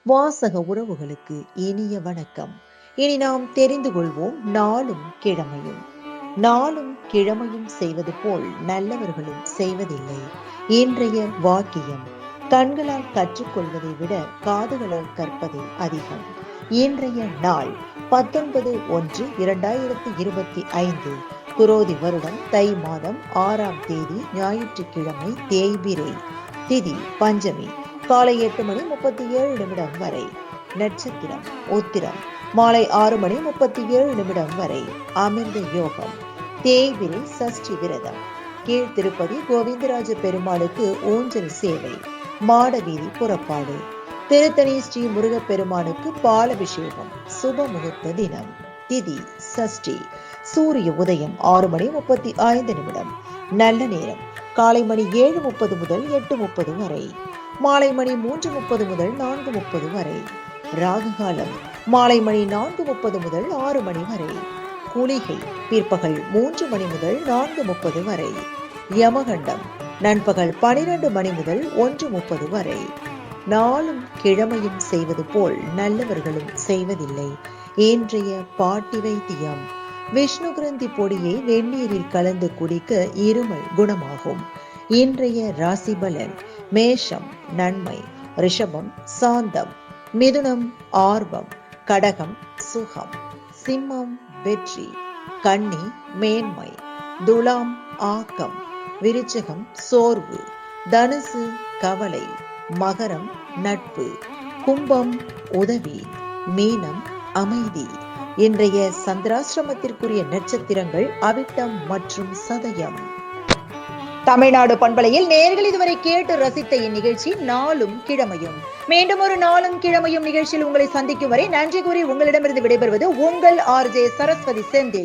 வாசக உறவுகளுக்கு இனிய வணக்கம். இனி நாம் தெரிந்து கொள்வோம் நாளும் கிழமையும். நாளும் கிழமையும் செய்வது போல் நல்லவர்களும் செய்வதில்லை. இன்றைய வாக்கியம்: கண்களால் கற்றுக்கொள்வதை விட காதுகளால் கற்பதே அதிகம். இன்றைய நாள் 19/1/2025 குரோதி வருடம் தை மாதம் 6ஆம் தேதி ஞாயிற்றுக்கிழமை, தேய்பிறை, திதி பஞ்சமி, காலை 8:37 வரை. நட்சத்திரம் உத்திரம், மாலை 6:37 வரை. அமிர்த யோகம். தேய்பிறை சஷ்டி விரதம். கீழ்த்திருப்பதி கோவிந்தராஜ பெருமாளுக்கு ஊஞ்சல் சேவை. மாடவீதி புறப்பாடு. திருத்தணி ஸ்ரீ முருகப்பெருமானுக்கு பாலபிஷேகம். சுப முகூர்த்த தினம். திதி சஷ்டி. சூரிய உதயம் 6:35. நல்ல நேரம் காலை மணி 7:30 முதல் 8:30 வரை. மாலை மணி 3:30 முதல் 4:30 வரை. ராகு காலம் மாலை மணி 4:30 முதல் 6 மணி வரை. குளிகை பிற்பகல் 3 மணி முதல் 4:30 வரை. யமகண்டம் நண்பகல் 12 மணி முதல் 1:30 வரை. நாளும் கிழமையும் செய்வது போல் நல்லவர்களும் செய்வதில்லை. இன்றைய பாட்டி வைத்தியம்: விஷ்ணு கிரந்தி பொடியை வெந்நீரில் கலந்து குடிக்க இருமல் குணமாகும். இன்றைய ராசி பலன்: மேஷம் நன்மை, ரிஷபம் சாந்தம், மிதுனம் ஆர்வம், கடகம் சுகம், சிம்மம் வெற்றி, கன்னி மேன்மை, துலாம் ஆக்கம், விருச்சிகம் சோர்வு, தனுசு கவலை, மகரம் நட்பு, கும்பம் உதவி, மீனம் அமைதி. இன்றைய சந்திராசிரமத்திற்குரிய நட்சத்திரங்கள் அவிட்டம் மற்றும் சதயம். தமிழ்நாடு பண்பலையில் நேயர்கள் இதுவரை கேட்டு ரசித்த இந்நிகழ்ச்சி நாளும் கிழமையும். மீண்டும் ஒரு நாளும் கிழமையும் நிகழ்ச்சியில் உங்களை சந்திக்கும் வரை நன்றி கூறி உங்களிடமிருந்து விடைபெறுவது உங்கள் RJ சரஸ்வதி செந்தில்.